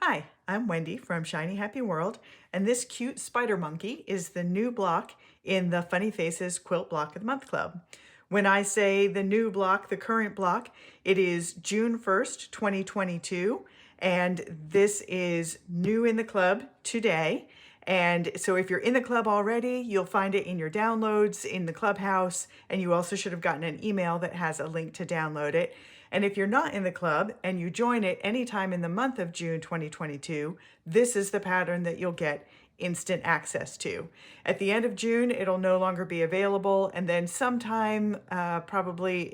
Hi, I'm Wendy from Shiny Happy World, and this cute spider monkey is the new block in the Funny Faces Quilt Block of the Month Club. When I say the new block, the current block, it is June 1st, 2022, and this is new in the club today. And so if you're in the club already, you'll find it in your downloads in the clubhouse, and you also should have gotten an email that has a link to download it. And if you're not in the club and you join it anytime in the month of June 2022, this is the pattern that you'll get instant access to. At the end of June, it'll no longer be available, and then sometime probably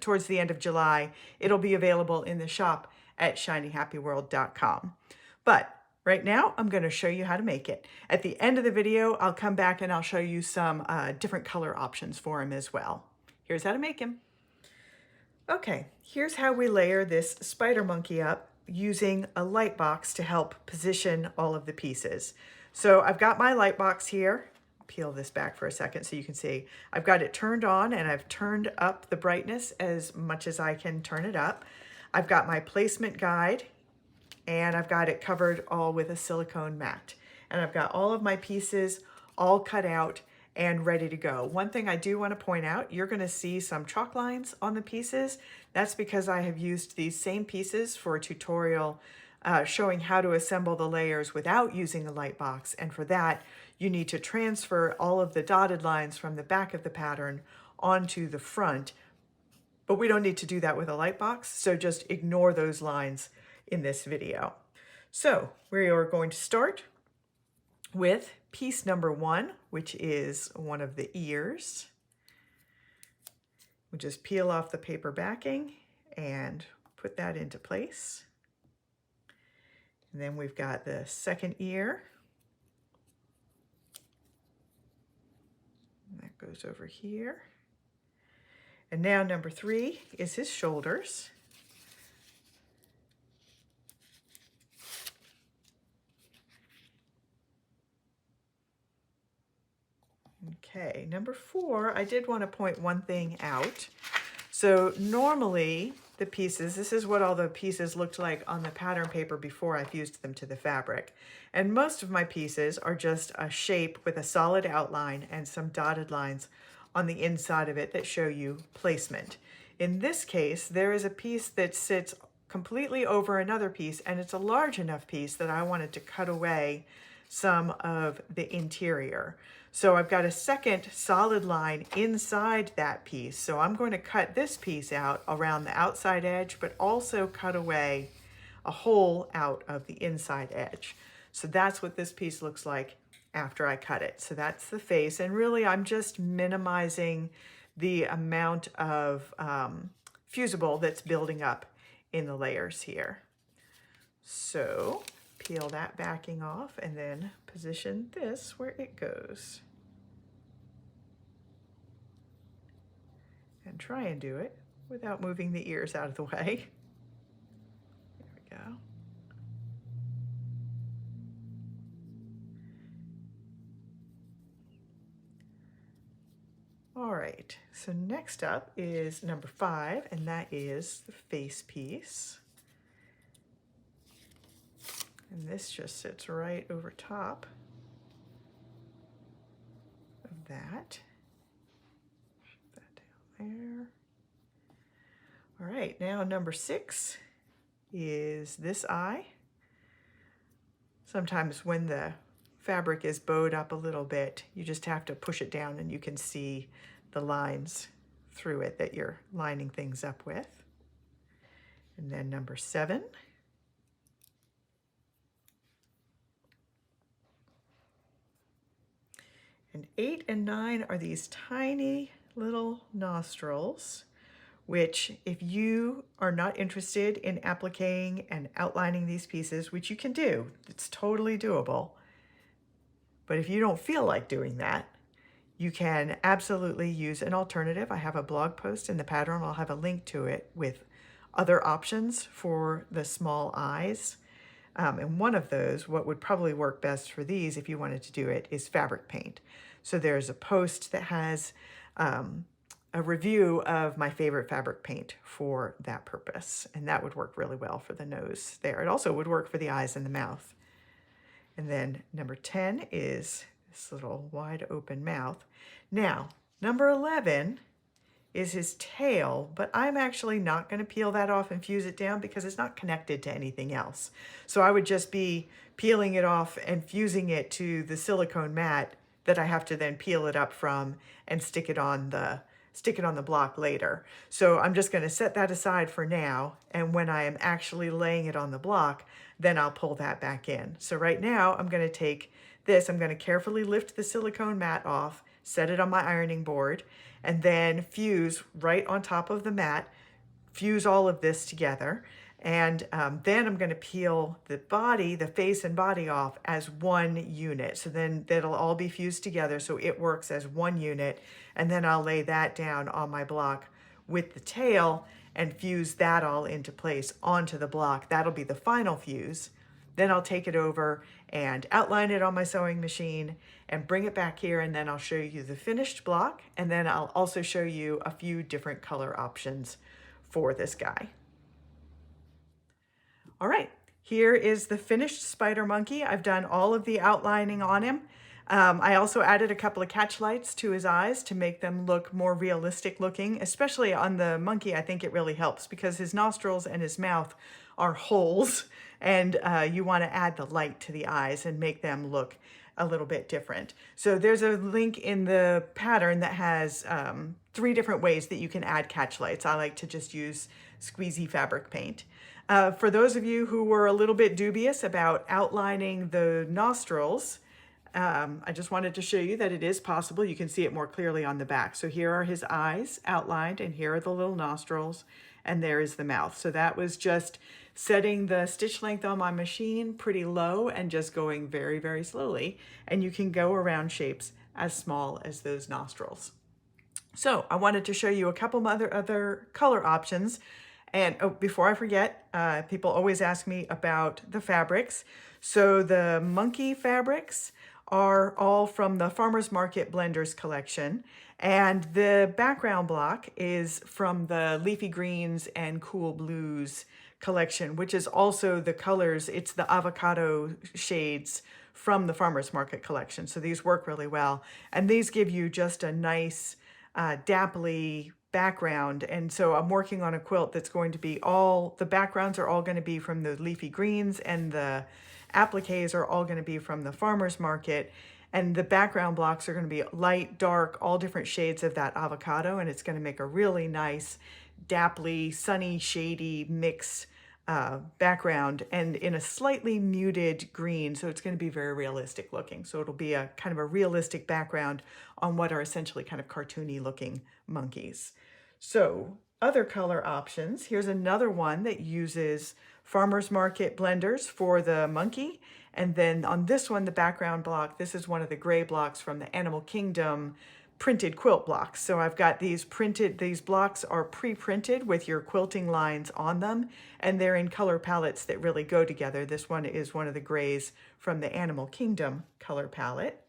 towards the end of July, it'll be available in the shop at shinyhappyworld.com. But right now, I'm going to show you how to make it. At the end of the video, I'll come back and I'll show you some different color options for him as well. Here's how to make him. Okay, here's how we layer this spider monkey up using a light box to help position all of the pieces. So I've got my light box here. Peel this back for a second so you can see. I've got it turned on and I've turned up the brightness as much as I can turn it up. I've got my placement guide and I've got it covered all with a silicone mat. And I've got all of my pieces all cut out and ready to go. One thing I do want to point out, you're going to see some chalk lines on the pieces. That's because I have used these same pieces for a tutorial showing how to assemble the layers without using a light box. And for that, you need to transfer all of the dotted lines from the back of the pattern onto the front. But we don't need to do that with a light box, so just ignore those lines in this video. So we are going to start with piece number 1, which is one of the ears. We'll just peel off the paper backing and put that into place. And then we've got the second ear. And that goes over here. And now number 3 is his shoulders. Okay, number 4, I did want to point one thing out. So normally the pieces, this is what all the pieces looked like on the pattern paper before I fused them to the fabric. And most of my pieces are just a shape with a solid outline and some dotted lines on the inside of it that show you placement. In this case, there is a piece that sits completely over another piece, and it's a large enough piece that I wanted to cut away some of the interior. So I've got a second solid line inside that piece. So I'm going to cut this piece out around the outside edge, but also cut away a hole out of the inside edge. So that's what this piece looks like after I cut it. So that's the face. And really, I'm just minimizing the amount of fusible that's building up in the layers here. So peel that backing off and then position this where it goes. And try and do it without moving the ears out of the way. There we go. All right, so next up is number 5, and that is the face piece. And this just sits right over top of that. Put that down there. All right, now number 6 is this eye. Sometimes when the fabric is bowed up a little bit, you just have to push it down and you can see the lines through it that you're lining things up with. And then number 7. And 8 and 9 are these tiny little nostrils, which if you are not interested in appliquing and outlining these pieces, which you can do, it's totally doable. But if you don't feel like doing that, you can absolutely use an alternative. I have a blog post in the pattern. I'll have a link to it with other options for the small eyes. And one of those, what would probably work best for these if you wanted to do it, is fabric paint. So there's a post that has a review of my favorite fabric paint for that purpose. And that would work really well for the nose there. It also would work for the eyes and the mouth. And then number 10 is this little wide open mouth. Now, number 11 is his tail, but I'm actually not going to peel that off and fuse it down because it's not connected to anything else. So I would just be peeling it off and fusing it to the silicone mat that I have to then peel it up from and stick it on the block later. So I'm just going to set that aside for now, and when I am actually laying it on the block, then I'll pull that back in. So right now I'm going to take this, I'm going to carefully lift the silicone mat off, set it on my ironing board, and then fuse right on top of the mat, fuse all of this together. And then I'm going to peel the body, the face and body off as one unit. So then that'll all be fused together so it works as one unit. And then I'll lay that down on my block with the tail and fuse that all into place onto the block. That'll be the final fuse. Then I'll take it over and outline it on my sewing machine and bring it back here, and then I'll show you the finished block, and then I'll also show you a few different color options for this guy. All right, here is the finished spider monkey. I've done all of the outlining on him. I also added a couple of catch lights to his eyes to make them look more realistic looking, especially on the monkey. I think it really helps because his nostrils and his mouth are holes, and you want to add the light to the eyes and make them look a little bit different. So there's a link in the pattern that has 3 different ways that you can add catch lights. I like to just use squeezy fabric paint. For those of you who were a little bit dubious about outlining the nostrils, I just wanted to show you that it is possible. You can see it more clearly on the back. So here are his eyes outlined, and here are the little nostrils, and there is the mouth. So that was just setting the stitch length on my machine pretty low and just going very, very slowly. And you can go around shapes as small as those nostrils. So I wanted to show you a couple other color options. And before I forget, people always ask me about the fabrics. So the monkey fabrics are all from the Farmers Market Blenders collection. And the background block is from the Leafy Greens and Cool Blues collection, which is also the colors. It's the avocado shades from the Farmers Market collection. So these work really well. And these give you just a nice dappley background. And so I'm working on a quilt that's going to be the backgrounds are all going to be from the Leafy Greens, and the appliques are all going to be from the Farmers Market. And the background blocks are going to be light, dark, all different shades of that avocado. And it's going to make a really nice, dappley, sunny, shady mix background, and in a slightly muted green. So it's going to be very realistic looking. So it'll be a kind of a realistic background on what are essentially kind of cartoony looking monkeys. So other color options. Here's another one that uses Farmers Market Blenders for the monkey. And then on this one, the background block, this is one of the gray blocks from the Animal Kingdom printed quilt blocks. So I've got these blocks are pre-printed with your quilting lines on them, and they're in color palettes that really go together. This one is one of the grays from the Animal Kingdom color palette.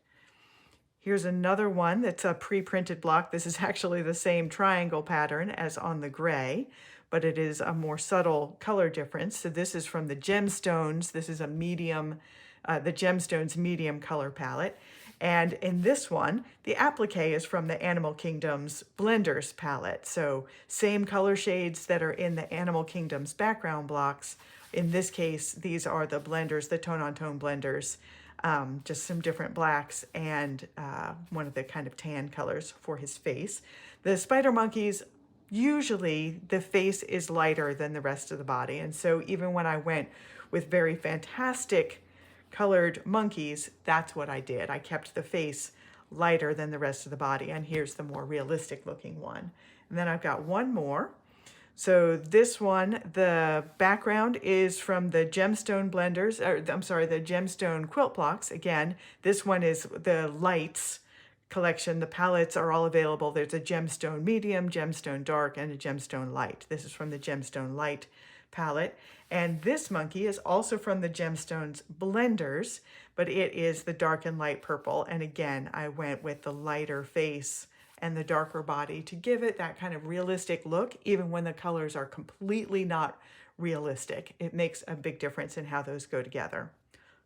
Here's another one that's a pre-printed block. This is actually the same triangle pattern as on the gray, but it is a more subtle color difference. So this is from the Gemstones. This is a medium, the Gemstones medium color palette. And in this one, the applique is from the Animal Kingdom's Blenders palette. So same color shades that are in the Animal Kingdom's background blocks. In this case, these are the blenders, the tone-on-tone blenders, just some different blacks and one of the kind of tan colors for his face. The spider monkeys, usually the face is lighter than the rest of the body. And so even when I went with very fantastic colored monkeys, that's what I did. I kept the face lighter than the rest of the body. And here's the more realistic looking one. And then I've got one more. So this one, the background is from the Gemstone Blenders, or I'm sorry, the Gemstone quilt blocks. Again, this one is the lights collection. The palettes are all available. There's a Gemstone medium, Gemstone dark, and a Gemstone light. This is from the Gemstone light palette. And this monkey is also from the Gemstones Blenders, but it is the dark and light purple. And again, I went with the lighter face and the darker body to give it that kind of realistic look, even when the colors are completely not realistic. It makes a big difference in how those go together.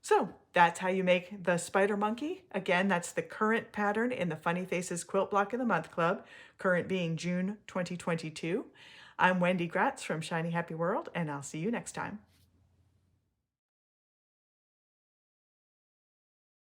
So that's how you make the spider monkey. Again, that's the current pattern in the Funny Faces Quilt Block of the Month Club, current being June 2022. I'm Wendy Gratz from Shiny Happy World, and I'll see you next time.